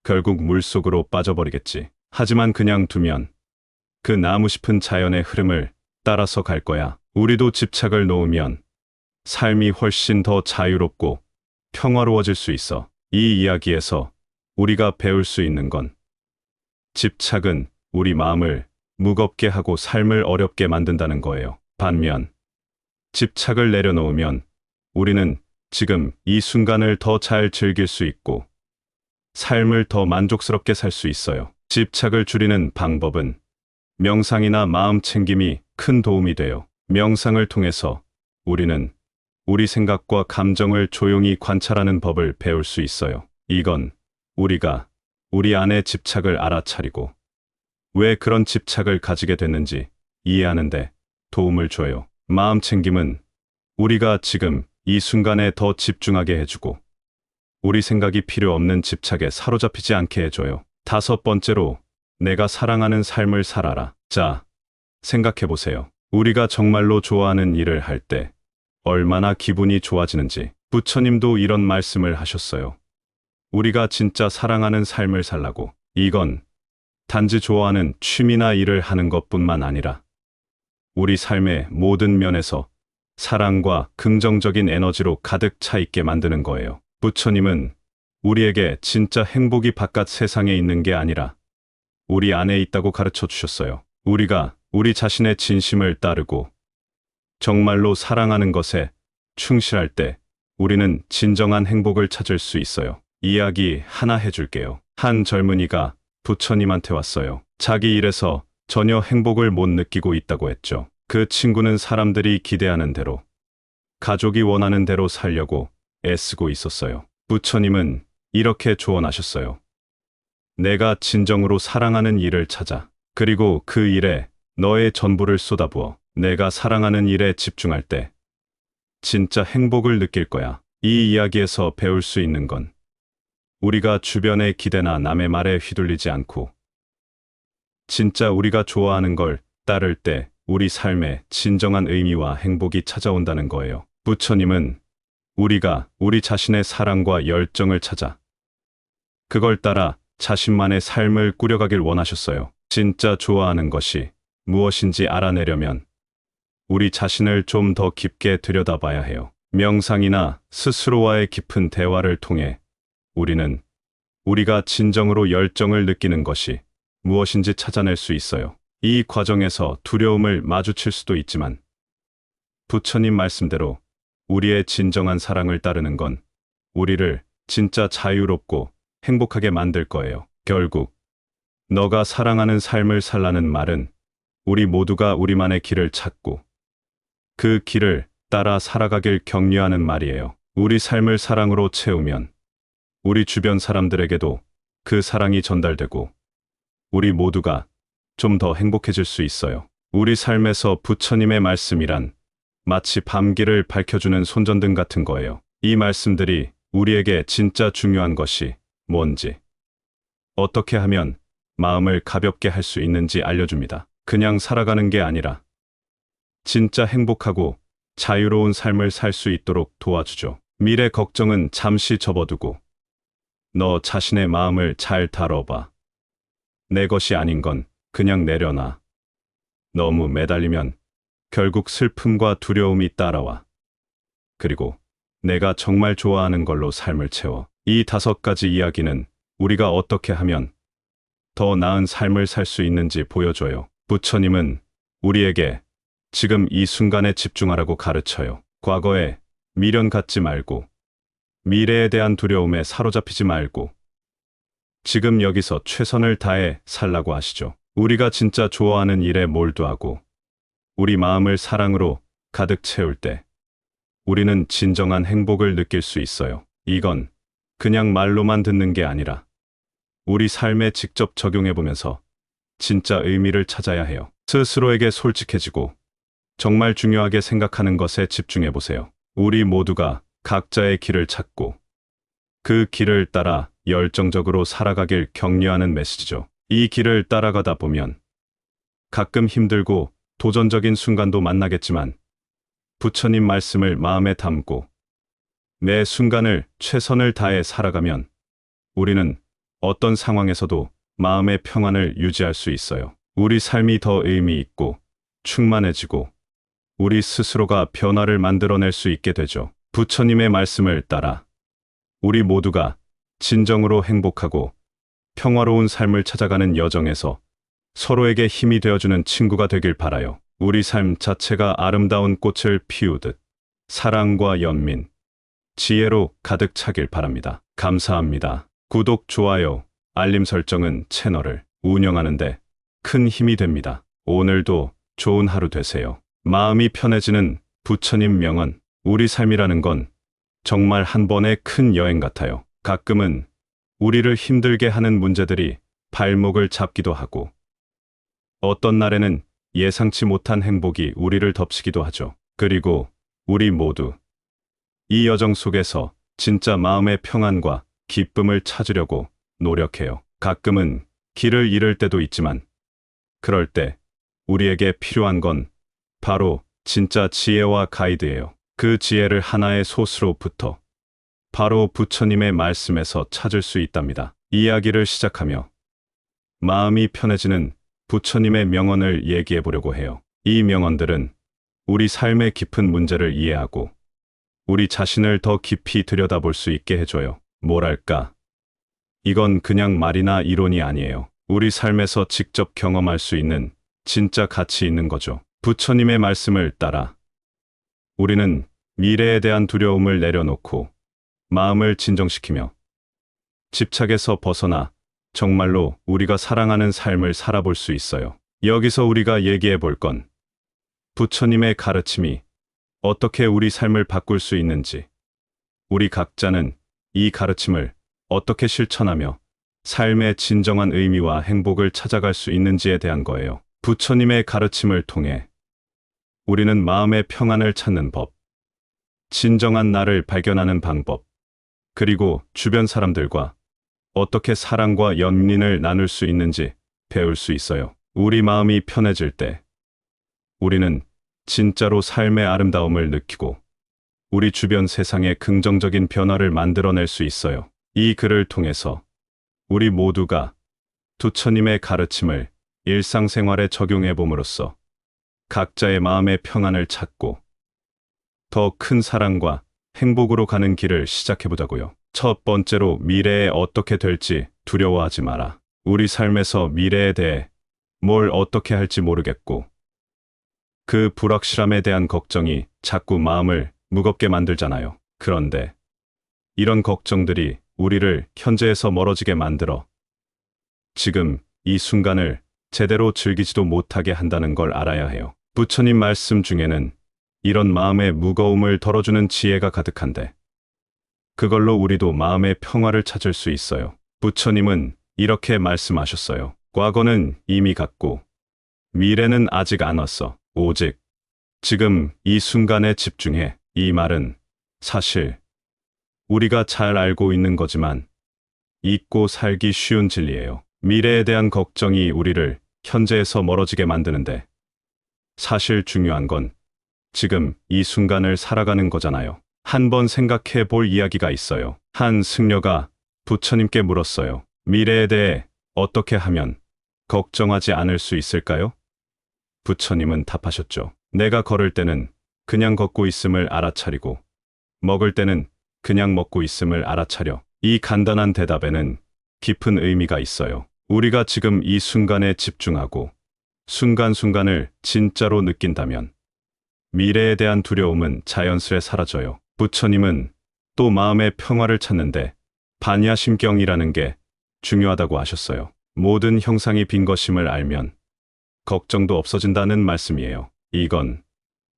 결국 물속으로 빠져버리겠지. 하지만 그냥 두면 그 나무잎은 자연의 흐름을 따라서 갈 거야. 우리도 집착을 놓으면 삶이 훨씬 더 자유롭고 평화로워질 수 있어. 이 이야기에서 우리가 배울 수 있는 건 집착은 우리 마음을 무겁게 하고 삶을 어렵게 만든다는 거예요. 반면 집착을 내려놓으면 우리는 지금 이 순간을 더 잘 즐길 수 있고 삶을 더 만족스럽게 살 수 있어요. 집착을 줄이는 방법은 명상이나 마음 챙김이 큰 도움이 돼요. 명상을 통해서 우리는 우리 생각과 감정을 조용히 관찰하는 법을 배울 수 있어요. 이건 우리가 우리 안의 집착을 알아차리고 왜 그런 집착을 가지게 됐는지 이해하는데 도움을 줘요. 마음 챙김은 우리가 지금 이 순간에 더 집중하게 해주고 우리 생각이 필요 없는 집착에 사로잡히지 않게 해줘요. 다섯 번째로 내가 사랑하는 삶을 살아라. 자, 생각해보세요. 우리가 정말로 좋아하는 일을 할 때 얼마나 기분이 좋아지는지. 부처님도 이런 말씀을 하셨어요. 우리가 진짜 사랑하는 삶을 살라고. 이건 단지 좋아하는 취미나 일을 하는 것뿐만 아니라 우리 삶의 모든 면에서 사랑과 긍정적인 에너지로 가득 차 있게 만드는 거예요. 부처님은 우리에게 진짜 행복이 바깥 세상에 있는 게 아니라 우리 안에 있다고 가르쳐 주셨어요. 우리가 우리 자신의 진심을 따르고 정말로 사랑하는 것에 충실할 때 우리는 진정한 행복을 찾을 수 있어요. 이야기 하나 해줄게요. 한 젊은이가 부처님한테 왔어요. 자기 일에서 전혀 행복을 못 느끼고 있다고 했죠. 그 친구는 사람들이 기대하는 대로, 가족이 원하는 대로 살려고 애쓰고 있었어요. 부처님은 이렇게 조언하셨어요. 내가 진정으로 사랑하는 일을 찾아. 그리고 그 일에 너의 전부를 쏟아부어. 내가 사랑하는 일에 집중할 때 진짜 행복을 느낄 거야. 이 이야기에서 배울 수 있는 건 우리가 주변의 기대나 남의 말에 휘둘리지 않고 진짜 우리가 좋아하는 걸 따를 때 우리 삶에 진정한 의미와 행복이 찾아온다는 거예요. 부처님은 우리가 우리 자신의 사랑과 열정을 찾아 그걸 따라 자신만의 삶을 꾸려가길 원하셨어요. 진짜 좋아하는 것이 무엇인지 알아내려면 우리 자신을 좀 더 깊게 들여다봐야 해요. 명상이나 스스로와의 깊은 대화를 통해 우리는 우리가 진정으로 열정을 느끼는 것이 무엇인지 찾아낼 수 있어요. 이 과정에서 두려움을 마주칠 수도 있지만 부처님 말씀대로 우리의 진정한 사랑을 따르는 건 우리를 진짜 자유롭고 행복하게 만들 거예요. 결국 너가 사랑하는 삶을 살라는 말은 우리 모두가 우리만의 길을 찾고 그 길을 따라 살아가길 격려하는 말이에요. 우리 삶을 사랑으로 채우면 우리 주변 사람들에게도 그 사랑이 전달되고 우리 모두가 좀 더 행복해질 수 있어요. 우리 삶에서 부처님의 말씀이란 마치 밤길을 밝혀주는 손전등 같은 거예요. 이 말씀들이 우리에게 진짜 중요한 것이 뭔지, 어떻게 하면 마음을 가볍게 할 수 있는지 알려줍니다. 그냥 살아가는 게 아니라 진짜 행복하고 자유로운 삶을 살 수 있도록 도와주죠. 미래 걱정은 잠시 접어두고 너 자신의 마음을 잘 다뤄봐. 내 것이 아닌 건 그냥 내려놔. 너무 매달리면 결국 슬픔과 두려움이 따라와. 그리고 내가 정말 좋아하는 걸로 삶을 채워. 이 5가지 이야기는 우리가 어떻게 하면 더 나은 삶을 살 수 있는지 보여줘요. 부처님은 우리에게 지금 이 순간에 집중하라고 가르쳐요. 과거에 미련 갖지 말고, 미래에 대한 두려움에 사로잡히지 말고, 지금 여기서 최선을 다해 살라고 하시죠. 우리가 진짜 좋아하는 일에 몰두하고, 우리 마음을 사랑으로 가득 채울 때, 우리는 진정한 행복을 느낄 수 있어요. 이건 그냥 말로만 듣는 게 아니라, 우리 삶에 직접 적용해보면서 진짜 의미를 찾아야 해요. 스스로에게 솔직해지고 정말 중요하게 생각하는 것에 집중해보세요. 우리 모두가 각자의 길을 찾고 그 길을 따라 열정적으로 살아가길 격려하는 메시지죠. 이 길을 따라가다 보면 가끔 힘들고 도전적인 순간도 만나겠지만 부처님 말씀을 마음에 담고 매 순간을 최선을 다해 살아가면 우리는 어떤 상황에서도 마음의 평안을 유지할 수 있어요. 우리 삶이 더 의미 있고 충만해지고 우리 스스로가 변화를 만들어낼 수 있게 되죠. 부처님의 말씀을 따라 우리 모두가 진정으로 행복하고 평화로운 삶을 찾아가는 여정에서 서로에게 힘이 되어주는 친구가 되길 바라요. 우리 삶 자체가 아름다운 꽃을 피우듯 사랑과 연민, 지혜로 가득 차길 바랍니다. 감사합니다. 구독, 좋아요, 알림 설정은 채널을 운영하는데 큰 힘이 됩니다. 오늘도 좋은 하루 되세요. 마음이 편해지는 부처님 명언. 우리 삶이라는 건 정말 한 번의 큰 여행 같아요. 가끔은 우리를 힘들게 하는 문제들이 발목을 잡기도 하고 어떤 날에는 예상치 못한 행복이 우리를 덮치기도 하죠. 그리고 우리 모두 이 여정 속에서 진짜 마음의 평안과 기쁨을 찾으려고 노력해요. 가끔은 길을 잃을 때도 있지만 그럴 때 우리에게 필요한 건 바로 진짜 지혜와 가이드예요. 그 지혜를 하나의 소스로부터 바로 부처님의 말씀에서 찾을 수 있답니다. 이야기를 시작하며 마음이 편해지는 부처님의 명언을 얘기해 보려고 해요. 이 명언들은 우리 삶의 깊은 문제를 이해하고 우리 자신을 더 깊이 들여다볼 수 있게 해줘요. 뭐랄까, 이건 그냥 말이나 이론이 아니에요. 우리 삶에서 직접 경험할 수 있는 진짜 가치 있는 거죠. 부처님의 말씀을 따라 우리는 미래에 대한 두려움을 내려놓고 마음을 진정시키며 집착에서 벗어나 정말로 우리가 사랑하는 삶을 살아볼 수 있어요. 여기서 우리가 얘기해 볼 건 부처님의 가르침이 어떻게 우리 삶을 바꿀 수 있는지, 우리 각자는 이 가르침을 어떻게 실천하며 삶의 진정한 의미와 행복을 찾아갈 수 있는지에 대한 거예요. 부처님의 가르침을 통해 우리는 마음의 평안을 찾는 법, 진정한 나를 발견하는 방법, 그리고 주변 사람들과 어떻게 사랑과 연민을 나눌 수 있는지 배울 수 있어요. 우리 마음이 편해질 때 우리는 진짜로 삶의 아름다움을 느끼고 우리 주변 세상에 긍정적인 변화를 만들어낼 수 있어요. 이 글을 통해서 우리 모두가 부처님의 가르침을 일상생활에 적용해 봄으로써 각자의 마음의 평안을 찾고 더 큰 사랑과 행복으로 가는 길을 시작해 보자고요. 첫 번째로, 미래에 어떻게 될지 두려워하지 마라. 우리 삶에서 미래에 대해 뭘 어떻게 할지 모르겠고 그 불확실함에 대한 걱정이 자꾸 마음을 무겁게 만들잖아요. 그런데 이런 걱정들이 우리를 현재에서 멀어지게 만들어 지금 이 순간을 제대로 즐기지도 못하게 한다는 걸 알아야 해요. 부처님 말씀 중에는 이런 마음의 무거움을 덜어주는 지혜가 가득한데 그걸로 우리도 마음의 평화를 찾을 수 있어요. 부처님은 이렇게 말씀하셨어요. 과거는 이미 갔고 미래는 아직 안 왔어. 오직 지금 이 순간에 집중해. 이 말은 사실 우리가 잘 알고 있는 거지만 잊고 살기 쉬운 진리예요. 미래에 대한 걱정이 우리를 현재에서 멀어지게 만드는데 사실 중요한 건 지금 이 순간을 살아가는 거잖아요. 한번 생각해 볼 이야기가 있어요. 한 승려가 부처님께 물었어요. 미래에 대해 어떻게 하면 걱정하지 않을 수 있을까요? 부처님은 답하셨죠. 내가 걸을 때는 그냥 걷고 있음을 알아차리고, 먹을 때는 그냥 먹고 있음을 알아차려. 이 간단한 대답에는 깊은 의미가 있어요. 우리가 지금 이 순간에 집중하고 순간순간을 진짜로 느낀다면 미래에 대한 두려움은 자연스레 사라져요. 부처님은 또 마음의 평화를 찾는데 반야심경이라는 게 중요하다고 하셨어요. 모든 형상이 빈 것임을 알면 걱정도 없어진다는 말씀이에요. 이건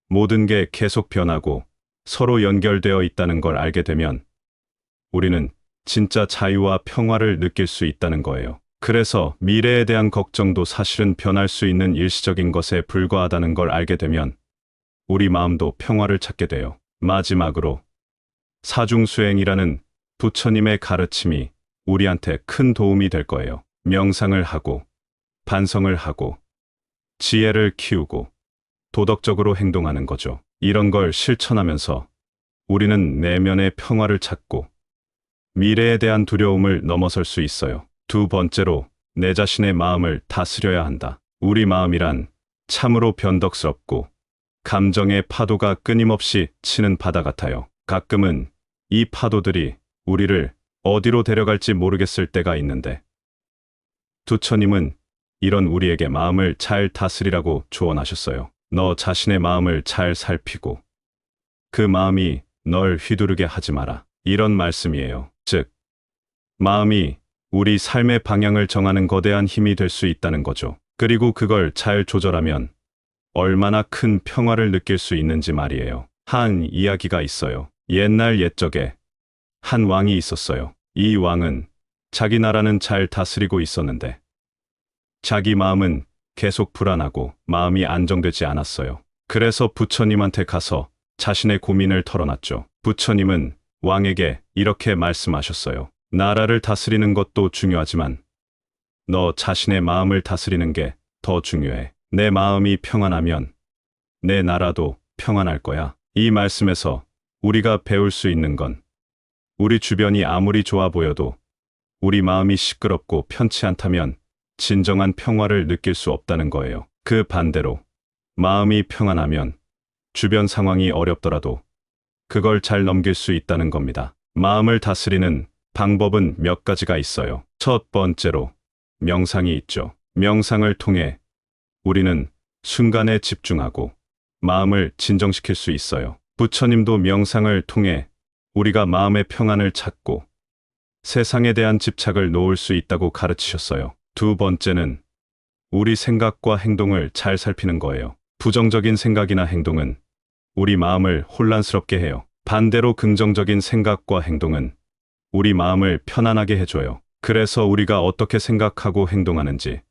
모든 게 계속 변하고 서로 연결되어 있다는 걸 알게 되면 우리는 진짜 자유와 평화를 느낄 수 있다는 거예요. 그래서 미래에 대한 걱정도 사실은 변할 수 있는 일시적인 것에 불과하다는 걸 알게 되면 우리 마음도 평화를 찾게 돼요. 마지막으로 사중수행이라는 부처님의 가르침이 우리한테 큰 도움이 될 거예요. 명상을 하고 반성을 하고 지혜를 키우고 도덕적으로 행동하는 거죠. 이런 걸 실천하면서 우리는 내면의 평화를 찾고 미래에 대한 두려움을 넘어설 수 있어요. 두 번째로, 내 자신의 마음을 다스려야 한다. 우리 마음이란 참으로 변덕스럽고 감정의 파도가 끊임없이 치는 바다 같아요. 가끔은 이 파도들이 우리를 어디로 데려갈지 모르겠을 때가 있는데 부처님은 이런 우리에게 마음을 잘 다스리라고 조언하셨어요. 너 자신의 마음을 잘 살피고 그 마음이 널 휘두르게 하지 마라. 이런 말씀이에요. 즉, 마음이 우리 삶의 방향을 정하는 거대한 힘이 될 수 있다는 거죠. 그리고 그걸 잘 조절하면 얼마나 큰 평화를 느낄 수 있는지 말이에요. 한 이야기가 있어요. 옛날 옛적에 한 왕이 있었어요. 이 왕은 자기 나라는 잘 다스리고 있었는데 자기 마음은 계속 불안하고 마음이 안정되지 않았어요. 그래서 부처님한테 가서 자신의 고민을 털어놨죠. 부처님은 왕에게 이렇게 말씀하셨어요. 나라를 다스리는 것도 중요하지만 너 자신의 마음을 다스리는 게 더 중요해. 내 마음이 평안하면 내 나라도 평안할 거야. 이 말씀에서 우리가 배울 수 있는 건 우리 주변이 아무리 좋아 보여도 우리 마음이 시끄럽고 편치 않다면 진정한 평화를 느낄 수 없다는 거예요. 그 반대로 마음이 평안하면 주변 상황이 어렵더라도 그걸 잘 넘길 수 있다는 겁니다. 마음을 다스리는 방법은 몇 가지가 있어요. 첫 번째로 명상이 있죠. 명상을 통해 우리는 순간에 집중하고 마음을 진정시킬 수 있어요. 부처님도 명상을 통해 우리가 마음의 평안을 찾고 세상에 대한 집착을 놓을 수 있다고 가르치셨어요. 두 번째는 우리 생각과 행동을 잘 살피는 거예요. 부정적인 생각이나 행동은 우리 마음을 혼란스럽게 해요. 반대로 긍정적인 생각과 행동은 우리 마음을 편안하게 해줘요. 그래서 우리가 어떻게 생각하고 행동하는지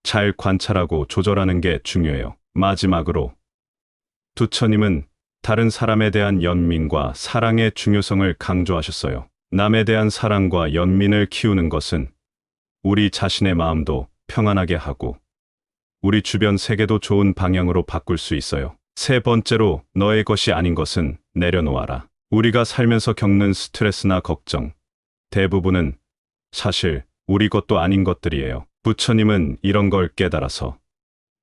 잘 관찰하고 조절하는 게 중요해요. 마지막으로 부처님은 다른 사람에 대한 연민과 사랑의 중요성을 강조하셨어요. 남에 대한 사랑과 연민을 키우는 것은 우리 자신의 마음도 평안하게 하고 우리 주변 세계도 좋은 방향으로 바꿀 수 있어요. 세 번째로, 너의 것이 아닌 것은 내려놓아라. 우리가 살면서 겪는 스트레스나 걱정, 대부분은 사실 우리 것도 아닌 것들이에요. 부처님은 이런 걸 깨달아서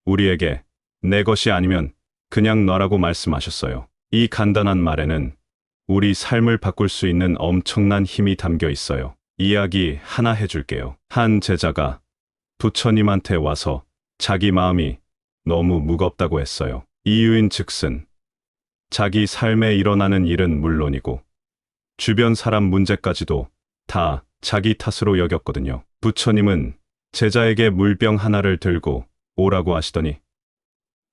우리에게 내 것이 아니면 그냥 놔라고 말씀하셨어요. 이 간단한 말에는 우리 삶을 바꿀 수 있는 엄청난 힘이 담겨 있어요. 이야기 하나 해줄게요. 한 제자가 부처님한테 와서 자기 마음이 너무 무겁다고 했어요. 이유인 즉슨 자기 삶에 일어나는 일은 물론이고 주변 사람 문제까지도 다 자기 탓으로 여겼거든요. 부처님은 제자에게 물병 하나를 들고 오라고 하시더니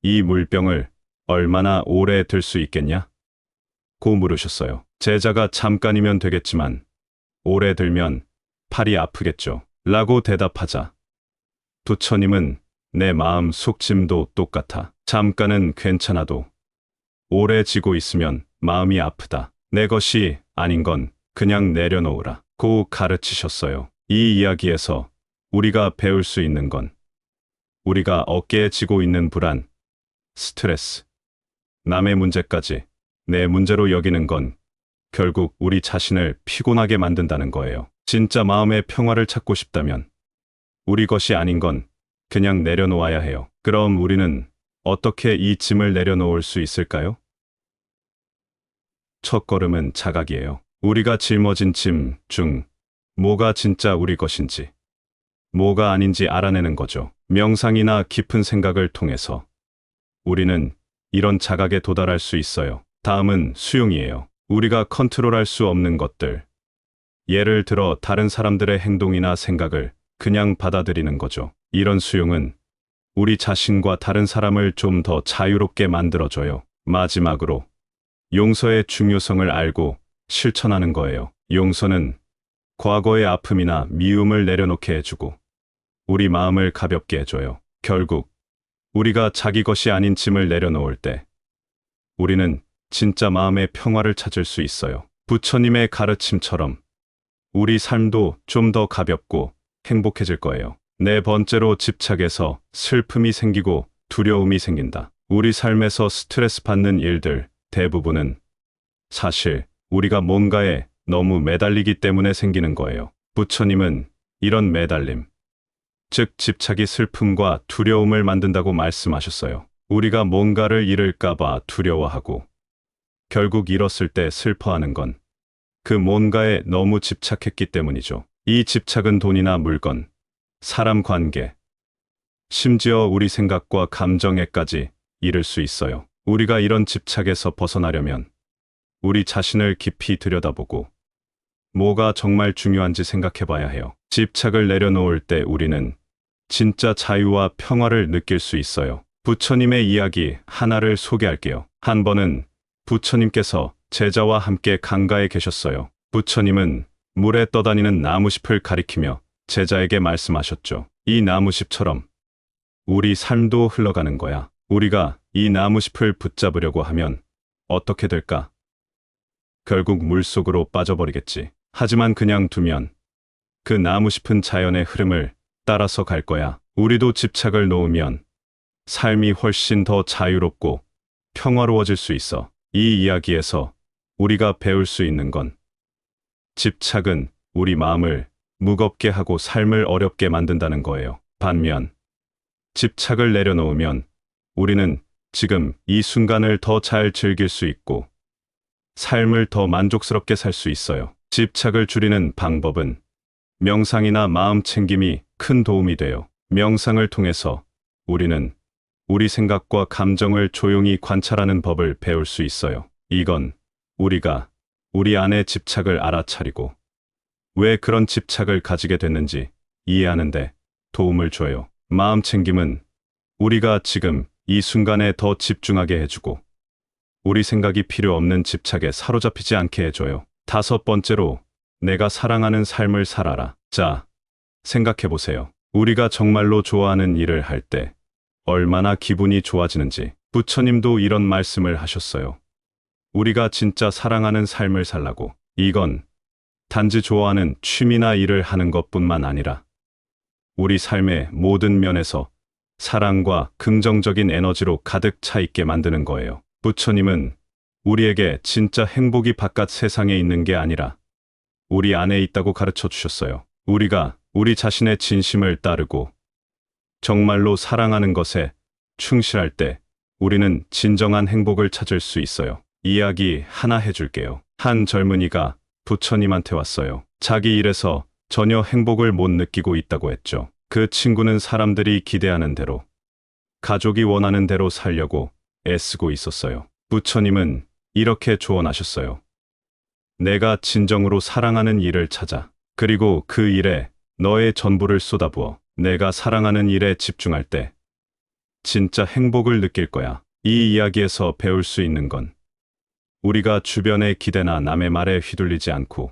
이 물병을 얼마나 오래 들 수 있겠냐? 고 물으셨어요. 제자가 잠깐이면 되겠지만 오래 들면 팔이 아프겠죠. 라고 대답하자 부처님은 내 마음 속짐도 똑같아. 잠깐은 괜찮아도 오래 지고 있으면 마음이 아프다. 내 것이 아닌 건 그냥 내려놓으라. 고 가르치셨어요. 이 이야기에서 우리가 배울 수 있는 건 우리가 어깨에 지고 있는 불안, 스트레스, 남의 문제까지 내 문제로 여기는 건 결국 우리 자신을 피곤하게 만든다는 거예요. 진짜 마음의 평화를 찾고 싶다면 우리 것이 아닌 건 그냥 내려놓아야 해요. 그럼 우리는 어떻게 이 짐을 내려놓을 수 있을까요? 첫 걸음은 자각이에요. 우리가 짊어진 짐 중 뭐가 진짜 우리 것인지, 뭐가 아닌지 알아내는 거죠. 명상이나 깊은 생각을 통해서 우리는 이런 자각에 도달할 수 있어요. 다음은 수용이에요. 우리가 컨트롤할 수 없는 것들. 예를 들어 다른 사람들의 행동이나 생각을 그냥 받아들이는 거죠. 이런 수용은 우리 자신과 다른 사람을 좀 더 자유롭게 만들어줘요. 마지막으로 용서의 중요성을 알고 실천하는 거예요. 용서는 과거의 아픔이나 미움을 내려놓게 해주고 우리 마음을 가볍게 해줘요. 결국 우리가 자기 것이 아닌 짐을 내려놓을 때 우리는 진짜 마음의 평화를 찾을 수 있어요. 부처님의 가르침처럼 우리 삶도 좀 더 가볍고 행복해질 거예요. 네 번째로 집착에서 슬픔이 생기고 두려움이 생긴다. 우리 삶에서 스트레스 받는 일들 대부분은 사실 우리가 뭔가에 너무 매달리기 때문에 생기는 거예요. 부처님은 이런 매달림, 즉 집착이 슬픔과 두려움을 만든다고 말씀하셨어요. 우리가 뭔가를 잃을까봐 두려워하고 결국 잃었을 때 슬퍼하는 건 그 뭔가에 너무 집착했기 때문이죠. 이 집착은 돈이나 물건, 사람 관계, 심지어 우리 생각과 감정에까지 이를 수 있어요. 우리가 이런 집착에서 벗어나려면 우리 자신을 깊이 들여다보고 뭐가 정말 중요한지 생각해 봐야 해요. 집착을 내려놓을 때 우리는 진짜 자유와 평화를 느낄 수 있어요. 부처님의 이야기 하나를 소개할게요. 한 번은 부처님께서 제자와 함께 강가에 계셨어요. 부처님은 물에 떠다니는 나무잎을 가리키며 제자에게 말씀하셨죠. 이 나무잎처럼 우리 삶도 흘러가는 거야. 우리가 이 나무잎을 붙잡으려고 하면 어떻게 될까? 결국 물속으로 빠져버리겠지. 하지만 그냥 두면 그 나무잎은 자연의 흐름을 따라서 갈 거야. 우리도 집착을 놓으면 삶이 훨씬 더 자유롭고 평화로워질 수 있어. 이 이야기에서 우리가 배울 수 있는 건 집착은 우리 마음을 무겁게 하고 삶을 어렵게 만든다는 거예요. 반면 집착을 내려놓으면 우리는 지금 이 순간을 더 잘 즐길 수 있고 삶을 더 만족스럽게 살 수 있어요. 집착을 줄이는 방법은 명상이나 마음 챙김이 큰 도움이 돼요. 명상을 통해서 우리는 우리 생각과 감정을 조용히 관찰하는 법을 배울 수 있어요. 이건 우리가 우리 안의 집착을 알아차리고 왜 그런 집착을 가지게 됐는지 이해하는데 도움을 줘요. 마음 챙김은 우리가 지금 이 순간에 더 집중하게 해주고 우리 생각이 필요 없는 집착에 사로잡히지 않게 해줘요. 다섯 번째로 내가 사랑하는 삶을 살아라. 자, 생각해 보세요. 우리가 정말로 좋아하는 일을 할 때 얼마나 기분이 좋아지는지. 부처님도 이런 말씀을 하셨어요. 우리가 진짜 사랑하는 삶을 살라고. 이건 단지 좋아하는 취미나 일을 하는 것뿐만 아니라 우리 삶의 모든 면에서 사랑과 긍정적인 에너지로 가득 차 있게 만드는 거예요. 부처님은 우리에게 진짜 행복이 바깥 세상에 있는 게 아니라 우리 안에 있다고 가르쳐 주셨어요. 우리가 우리 자신의 진심을 따르고 정말로 사랑하는 것에 충실할 때 우리는 진정한 행복을 찾을 수 있어요. 이야기 하나 해줄게요. 한 젊은이가 부처님한테 왔어요. 자기 일에서 전혀 행복을 못 느끼고 있다고 했죠. 그 친구는 사람들이 기대하는 대로, 가족이 원하는 대로 살려고 애쓰고 있었어요. 부처님은 이렇게 조언하셨어요. 내가 진정으로 사랑하는 일을 찾아. 그리고 그 일에 너의 전부를 쏟아부어. 내가 사랑하는 일에 집중할 때 진짜 행복을 느낄 거야. 이 이야기에서 배울 수 있는 건 우리가 주변의 기대나 남의 말에 휘둘리지 않고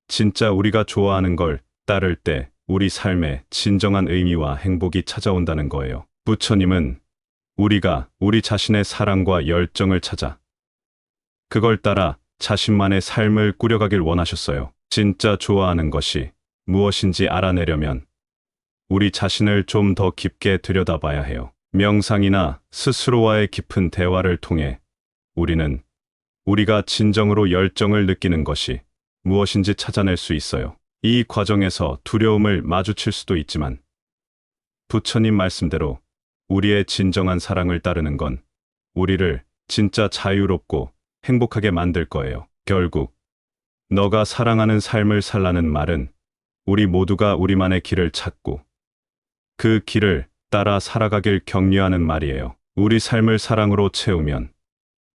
진짜 우리가 좋아하는 걸 따를 때 우리 삶에 진정한 의미와 행복이 찾아온다는 거예요. 부처님은 우리가 우리 자신의 사랑과 열정을 찾아 그걸 따라 자신만의 삶을 꾸려가길 원하셨어요. 진짜 좋아하는 것이 무엇인지 알아내려면 우리 자신을 좀 더 깊게 들여다봐야 해요. 명상이나 스스로와의 깊은 대화를 통해 우리는 우리가 진정으로 열정을 느끼는 것이 무엇인지 찾아낼 수 있어요. 이 과정에서 두려움을 마주칠 수도 있지만 부처님 말씀대로 우리의 진정한 사랑을 따르는 건 우리를 진짜 자유롭고 행복하게 만들 거예요. 결국 너가 사랑하는 삶을 살라는 말은 우리 모두가 우리만의 길을 찾고 그 길을 따라 살아가길 격려하는 말이에요. 우리 삶을 사랑으로 채우면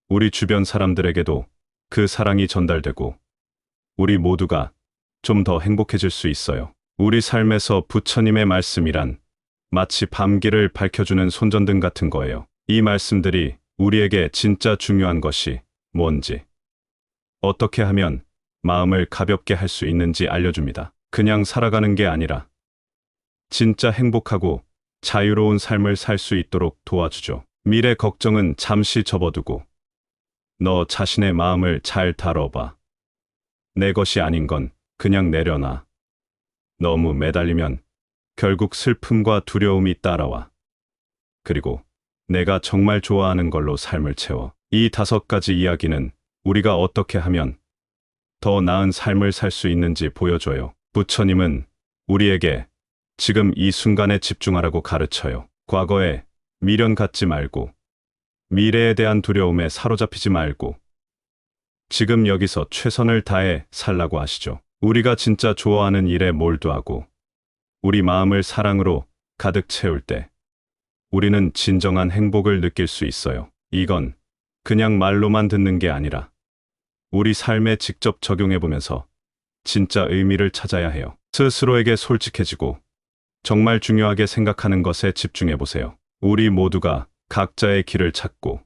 우리 주변 사람들에게도 그 사랑이 전달되고 우리 모두가 좀 더 행복해질 수 있어요. 우리 삶에서 부처님의 말씀이란 마치 밤길을 밝혀주는 손전등 같은 거예요. 이 말씀들이 우리에게 진짜 중요한 것이 뭔지, 어떻게 하면 마음을 가볍게 할 수 있는지 알려줍니다. 그냥 살아가는 게 아니라 진짜 행복하고 자유로운 삶을 살 수 있도록 도와주죠. 미래 걱정은 잠시 접어두고 너 자신의 마음을 잘 다뤄봐. 내 것이 아닌 건 그냥 내려놔. 너무 매달리면 결국 슬픔과 두려움이 따라와. 그리고 내가 정말 좋아하는 걸로 삶을 채워. 이 5가지 이야기는 우리가 어떻게 하면 더 나은 삶을 살 수 있는지 보여줘요. 부처님은 우리에게 지금 이 순간에 집중하라고 가르쳐요. 과거에 미련 갖지 말고 미래에 대한 두려움에 사로잡히지 말고 지금 여기서 최선을 다해 살라고 하시죠. 우리가 진짜 좋아하는 일에 몰두하고 우리 마음을 사랑으로 가득 채울 때 우리는 진정한 행복을 느낄 수 있어요. 이건 그냥 말로만 듣는 게 아니라 우리 삶에 직접 적용해보면서 진짜 의미를 찾아야 해요. 스스로에게 솔직해지고 정말 중요하게 생각하는 것에 집중해보세요. 우리 모두가 각자의 길을 찾고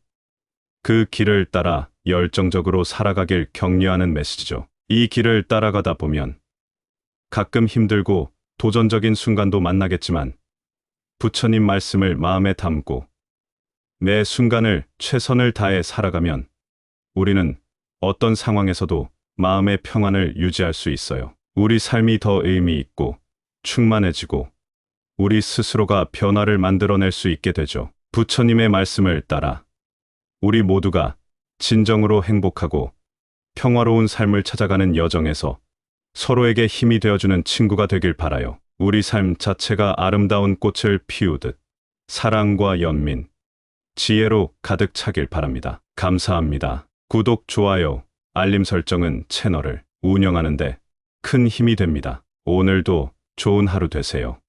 그 길을 따라 열정적으로 살아가길 격려하는 메시지죠. 이 길을 따라가다 보면 가끔 힘들고 도전적인 순간도 만나겠지만 부처님 말씀을 마음에 담고 매 순간을 최선을 다해 살아가면 우리는 어떤 상황에서도 마음의 평안을 유지할 수 있어요. 우리 삶이 더 의미 있고 충만해지고 우리 스스로가 변화를 만들어낼 수 있게 되죠. 부처님의 말씀을 따라 우리 모두가 진정으로 행복하고 평화로운 삶을 찾아가는 여정에서 서로에게 힘이 되어주는 친구가 되길 바라요. 우리 삶 자체가 아름다운 꽃을 피우듯 사랑과 연민, 지혜로 가득 차길 바랍니다. 감사합니다. 구독, 좋아요, 알림 설정은 채널을 운영하는데 큰 힘이 됩니다. 오늘도 좋은 하루 되세요.